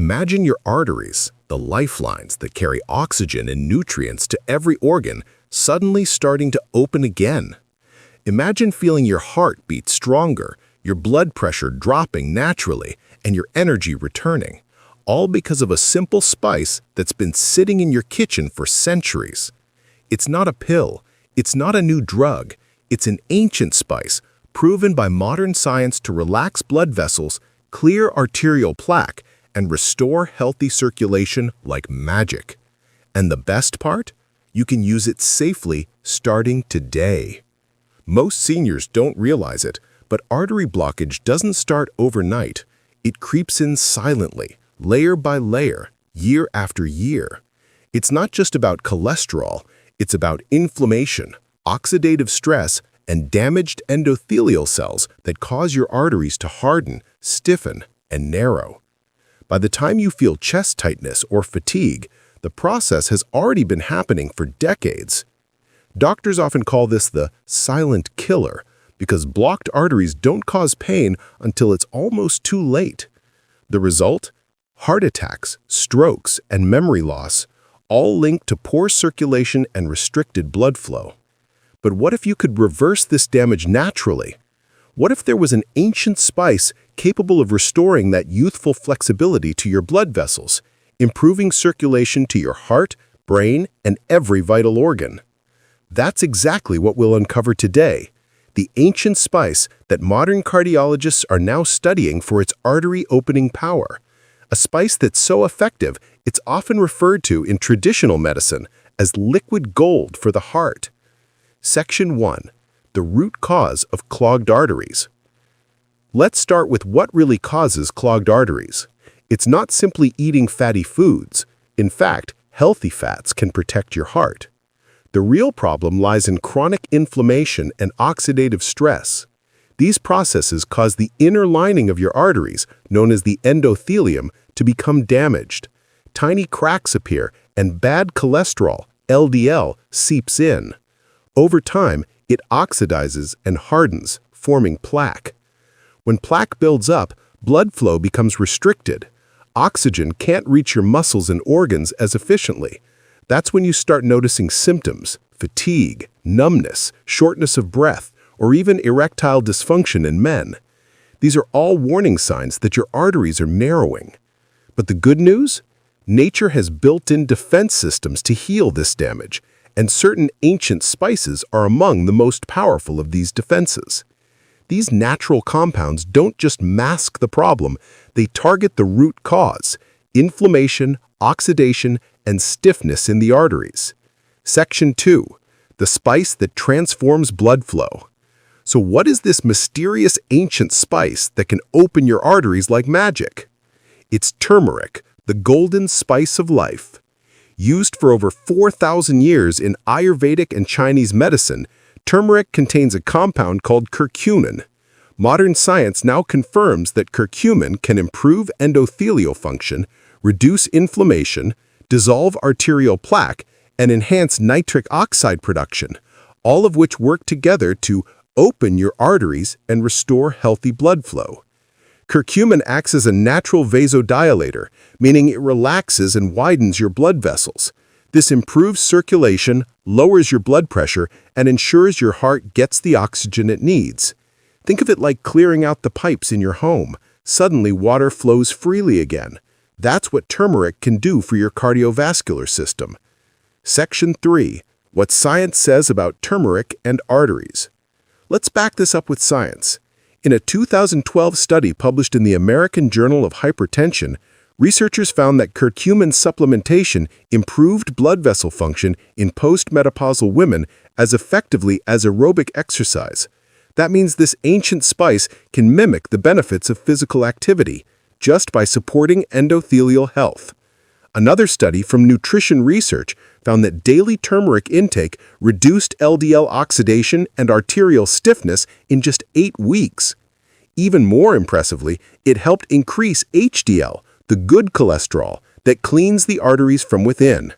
Imagine your arteries, the lifelines that carry oxygen and nutrients to every organ, suddenly starting to open again. Imagine feeling your heart beat stronger, your blood pressure dropping naturally, and your energy returning, all because of a simple spice that's been sitting in your kitchen for centuries. It's not a pill, it's not a new drug, it's an ancient spice proven by modern science to relax blood vessels, clear arterial plaque, and restore healthy circulation like magic. And the best part? You can use it safely starting today. Most seniors don't realize it, but artery blockage doesn't start overnight. It creeps in silently, layer by layer, year after year. It's not just about cholesterol, it's about inflammation, oxidative stress, and damaged endothelial cells that cause your arteries to harden, stiffen, and narrow. By the time you feel chest tightness or fatigue, the process has already been happening for decades. Doctors often call this the silent killer because blocked arteries don't cause pain until it's almost too late. The result? Heart attacks, strokes, and memory loss, all linked to poor circulation and restricted blood flow. But what if you could reverse this damage naturally? What if there was an ancient spice capable of restoring that youthful flexibility to your blood vessels, improving circulation to your heart, brain, and every vital organ? That's exactly what we'll uncover today, the ancient spice that modern cardiologists are now studying for its artery-opening power, a spice that's so effective it's often referred to in traditional medicine as liquid gold for the heart. Section 1. The root cause of clogged arteries. Let's start with what really causes clogged arteries. It's not simply eating fatty foods. In fact, healthy fats can protect your heart. The real problem lies in chronic inflammation and oxidative stress. These processes cause the inner lining of your arteries, known as the endothelium, to become damaged. Tiny cracks appear, and bad cholesterol, LDL, seeps in. Over time, it oxidizes and hardens, forming plaque. When plaque builds up, blood flow becomes restricted. Oxygen can't reach your muscles and organs as efficiently. That's when you start noticing symptoms, fatigue, numbness, shortness of breath, or even erectile dysfunction in men. These are all warning signs that your arteries are narrowing. But the good news? Nature has built-in defense systems to heal this damage, and certain ancient spices are among the most powerful of these defenses. These natural compounds don't just mask the problem, they target the root cause: inflammation, oxidation, and stiffness in the arteries. Section 2. The spice that transforms blood flow. So what is this mysterious ancient spice that can open your arteries like magic? It's turmeric, the golden spice of life. Used for over 4,000 years in Ayurvedic and Chinese medicine, turmeric contains a compound called curcumin. Modern science now confirms that curcumin can improve endothelial function, reduce inflammation, dissolve arterial plaque, and enhance nitric oxide production, all of which work together to open your arteries and restore healthy blood flow. Curcumin acts as a natural vasodilator, meaning it relaxes and widens your blood vessels. This improves circulation, lowers your blood pressure, and ensures your heart gets the oxygen it needs. Think of it like clearing out the pipes in your home. Suddenly, water flows freely again. That's what turmeric can do for your cardiovascular system. Section 3. What science says about turmeric and arteries. Let's back this up with science. In a 2012 study published in the American Journal of Hypertension, researchers found that curcumin supplementation improved blood vessel function in postmenopausal women as effectively as aerobic exercise. That means this ancient spice can mimic the benefits of physical activity just by supporting endothelial health. Another study from Nutrition Research found that daily turmeric intake reduced LDL oxidation and arterial stiffness in just 8 weeks. Even more impressively, it helped increase HDL, the good cholesterol that cleans the arteries from within.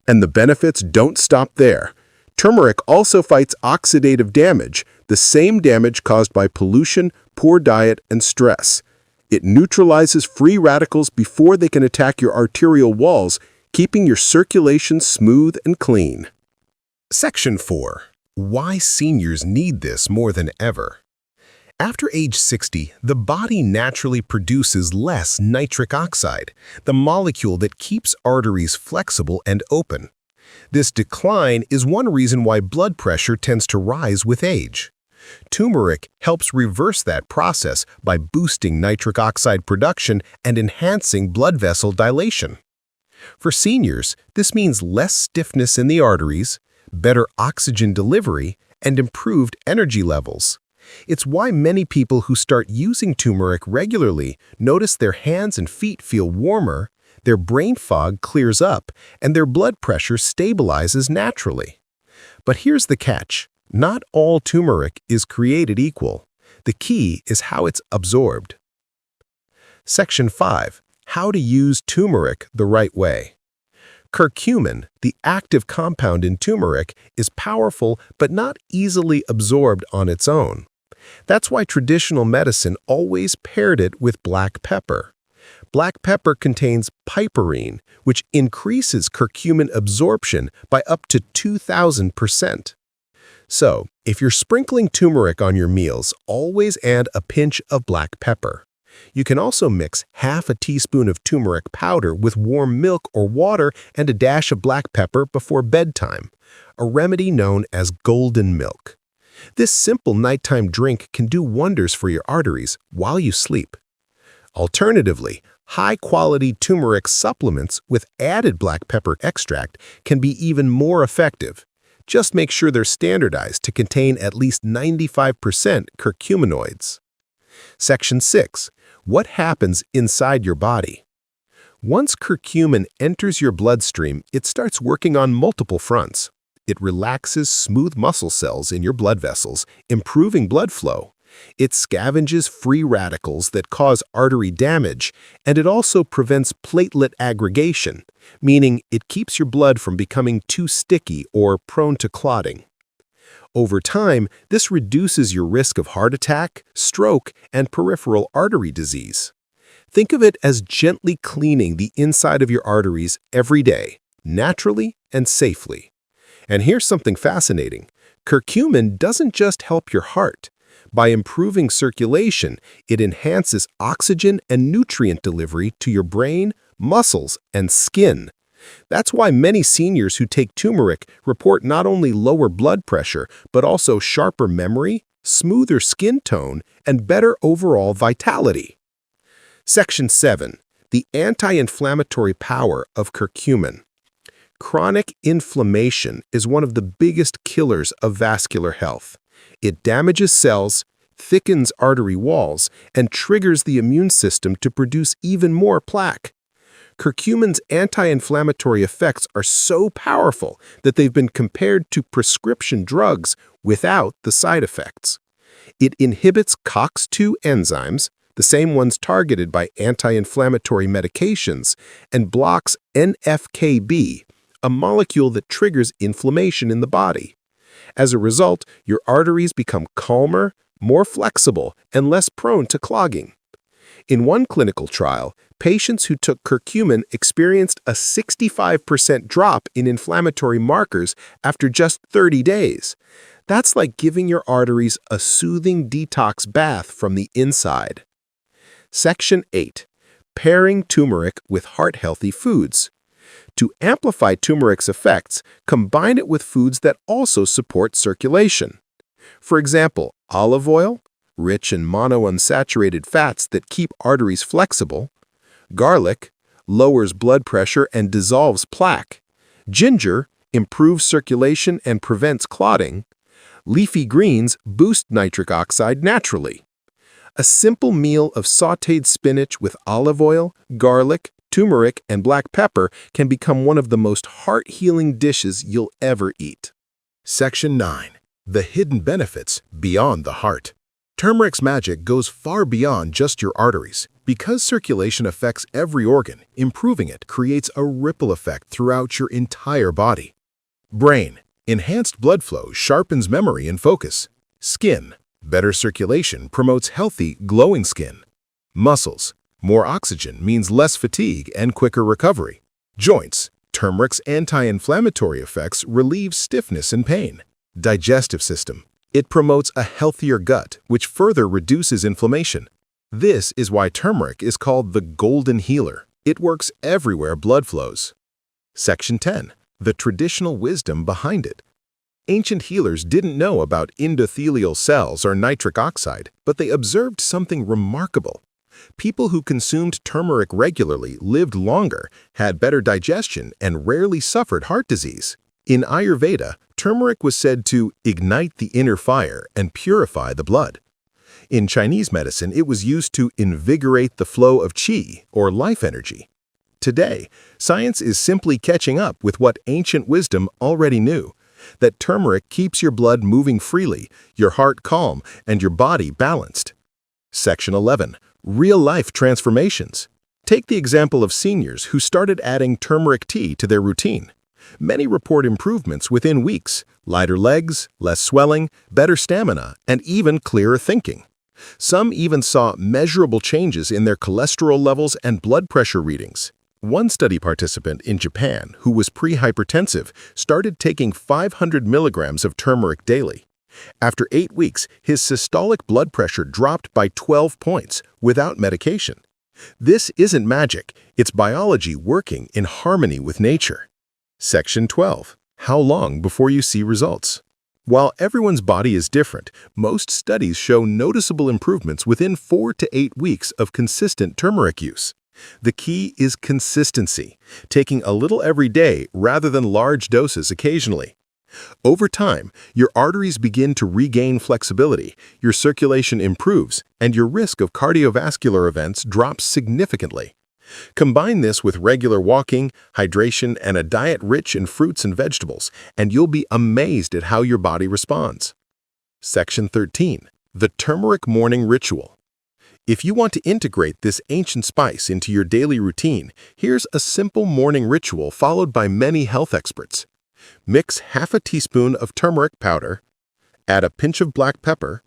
And the benefits don't stop there. Turmeric also fights oxidative damage, the same damage caused by pollution, poor diet, and stress. It neutralizes free radicals before they can attack your arterial walls, keeping your circulation smooth and clean. Section 4. Why seniors need this more than ever. After age 60, the body naturally produces less nitric oxide, the molecule that keeps arteries flexible and open. This decline is one reason why blood pressure tends to rise with age. Turmeric helps reverse that process by boosting nitric oxide production and enhancing blood vessel dilation. For seniors, this means less stiffness in the arteries, better oxygen delivery, and improved energy levels. It's why many people who start using turmeric regularly notice their hands and feet feel warmer, their brain fog clears up, and their blood pressure stabilizes naturally. But here's the catch. Not all turmeric is created equal. The key is how it's absorbed. Section 5. How to use turmeric the right way. Curcumin, the active compound in turmeric, is powerful but not easily absorbed on its own. That's why traditional medicine always paired it with black pepper. Black pepper contains piperine, which increases curcumin absorption by up to 2,000%. So, if you're sprinkling turmeric on your meals, always add a pinch of black pepper. You can also mix half a teaspoon of turmeric powder with warm milk or water and a dash of black pepper before bedtime, a remedy known as golden milk. This simple nighttime drink can do wonders for your arteries while you sleep. Alternatively, high-quality turmeric supplements with added black pepper extract can be even more effective. Just make sure they're standardized to contain at least 95% curcuminoids. Section 6. What happens inside your body? Once curcumin enters your bloodstream, it starts working on multiple fronts. It relaxes smooth muscle cells in your blood vessels, improving blood flow. It scavenges free radicals that cause artery damage, and it also prevents platelet aggregation, meaning it keeps your blood from becoming too sticky or prone to clotting. Over time, this reduces your risk of heart attack, stroke, and peripheral artery disease. Think of it as gently cleaning the inside of your arteries every day, naturally and safely. And here's something fascinating. Curcumin doesn't just help your heart. By improving circulation, it enhances oxygen and nutrient delivery to your brain, muscles, and skin. That's why many seniors who take turmeric report not only lower blood pressure, but also sharper memory, smoother skin tone, and better overall vitality. Section 7. The anti-inflammatory power of curcumin. Chronic inflammation is one of the biggest killers of vascular health. It damages cells, thickens artery walls, and triggers the immune system to produce even more plaque. Curcumin's anti-inflammatory effects are so powerful that they've been compared to prescription drugs without the side effects. It inhibits COX-2 enzymes, the same ones targeted by anti-inflammatory medications, and blocks NF-κB, a molecule that triggers inflammation in the body. As a result, your arteries become calmer, more flexible, and less prone to clogging. In one clinical trial, patients who took curcumin experienced a 65% drop in inflammatory markers after just 30 days. That's like giving your arteries a soothing detox bath from the inside. Section 8. Pairing turmeric with heart-healthy foods. To amplify turmeric's effects, combine it with foods that also support circulation. For example, olive oil, rich in monounsaturated fats that keep arteries flexible; garlic, lowers blood pressure and dissolves plaque; ginger, improves circulation and prevents clotting; leafy greens boost nitric oxide naturally. A simple meal of sautéed spinach with olive oil, garlic, turmeric, and black pepper can become one of the most heart-healing dishes you'll ever eat. Section 9. The hidden benefits beyond the heart. Turmeric's magic goes far beyond just your arteries. Because circulation affects every organ, improving it creates a ripple effect throughout your entire body. Brain. Enhanced blood flow sharpens memory and focus. Skin. Better circulation promotes healthy, glowing skin. Muscles. More oxygen means less fatigue and quicker recovery. Joints. Turmeric's anti-inflammatory effects relieve stiffness and pain. Digestive system. It promotes a healthier gut, which further reduces inflammation. This is why turmeric is called the golden healer. It works everywhere blood flows. Section 10. The traditional wisdom behind it. Ancient healers didn't know about endothelial cells or nitric oxide, but they observed something remarkable. People who consumed turmeric regularly lived longer, had better digestion, and rarely suffered heart disease. In Ayurveda, turmeric was said to ignite the inner fire and purify the blood. In Chinese medicine, it was used to invigorate the flow of qi, or life energy. Today, science is simply catching up with what ancient wisdom already knew, that turmeric keeps your blood moving freely, your heart calm, and your body balanced. Section 11. Real-life transformations. Take the example of seniors who started adding turmeric tea to their routine. Many report improvements within weeks: lighter legs, less swelling, better stamina, and even clearer thinking. Some even saw measurable changes in their cholesterol levels and blood pressure readings. One study participant in Japan, who was pre-hypertensive, started taking 500 milligrams of turmeric daily. After 8 weeks, his systolic blood pressure dropped by 12 points without medication. This isn't magic, it's biology working in harmony with nature. Section 12. How long before you see results? While everyone's body is different, most studies show noticeable improvements within 4 to 8 weeks of consistent turmeric use. The key is consistency, taking a little every day rather than large doses occasionally. Over time, your arteries begin to regain flexibility, your circulation improves, and your risk of cardiovascular events drops significantly. Combine this with regular walking, hydration, and a diet rich in fruits and vegetables, and you'll be amazed at how your body responds. Section 13. The turmeric morning ritual. If you want to integrate this ancient spice into your daily routine, here's a simple morning ritual followed by many health experts. Mix half a teaspoon of turmeric powder, add a pinch of black pepper,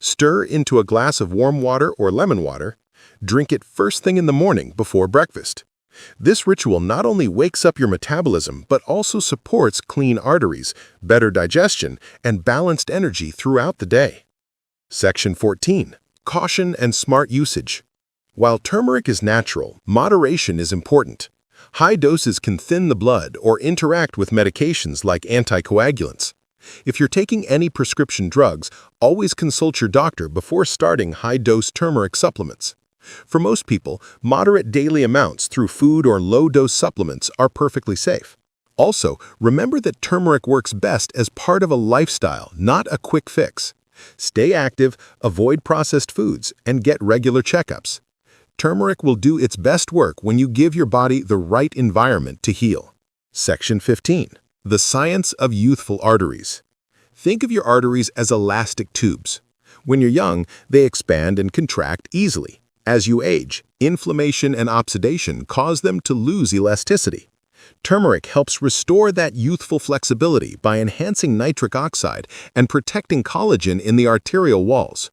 stir into a glass of warm water or lemon water, drink it first thing in the morning before breakfast. This ritual not only wakes up your metabolism but also supports clean arteries, better digestion, and balanced energy throughout the day. Section 14. Caution and smart usage. While turmeric is natural, moderation is important. High doses can thin the blood or interact with medications like anticoagulants. If you're taking any prescription drugs, always consult your doctor before starting high-dose turmeric supplements. For most people, moderate daily amounts through food or low-dose supplements are perfectly safe. Also, remember that turmeric works best as part of a lifestyle, not a quick fix. Stay active, avoid processed foods, and get regular checkups. Turmeric will do its best work when you give your body the right environment to heal. Section 15. The science of youthful arteries. Think of your arteries as elastic tubes. When you're young, they expand and contract easily. As you age, inflammation and oxidation cause them to lose elasticity. Turmeric helps restore that youthful flexibility by enhancing nitric oxide and protecting collagen in the arterial walls.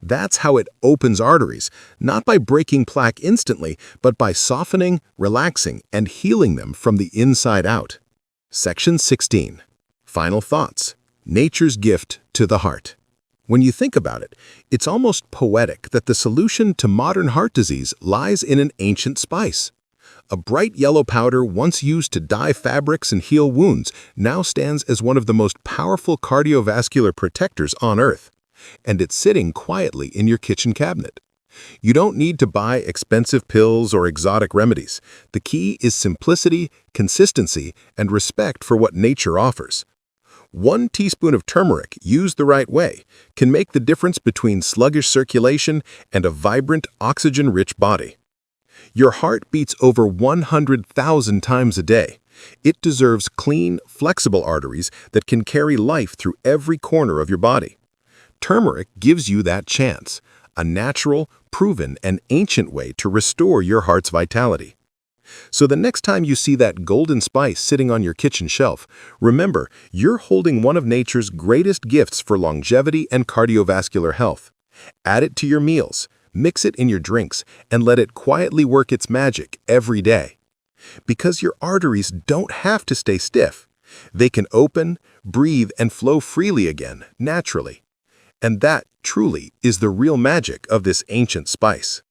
That's how it opens arteries, not by breaking plaque instantly, but by softening, relaxing, and healing them from the inside out. Section 16. Final thoughts. Nature's gift to the heart. When you think about it, it's almost poetic that the solution to modern heart disease lies in an ancient spice. A bright yellow powder once used to dye fabrics and heal wounds now stands as one of the most powerful cardiovascular protectors on Earth. And it's sitting quietly in your kitchen cabinet. You don't need to buy expensive pills or exotic remedies. The key is simplicity, consistency, and respect for what nature offers. 1 teaspoon of turmeric, used the right way, can make the difference between sluggish circulation and a vibrant, oxygen-rich body. Your heart beats over 100,000 times a day. It deserves clean, flexible arteries that can carry life through every corner of your body. Turmeric gives you that chance, a natural, proven, and ancient way to restore your heart's vitality. So the next time you see that golden spice sitting on your kitchen shelf, remember you're holding one of nature's greatest gifts for longevity and cardiovascular health. Add it to your meals, Mix it in your drinks and let it quietly work its magic every day. Because your arteries don't have to stay stiff. They can open, breathe, and flow freely again, naturally. And that, truly, is the real magic of this ancient spice.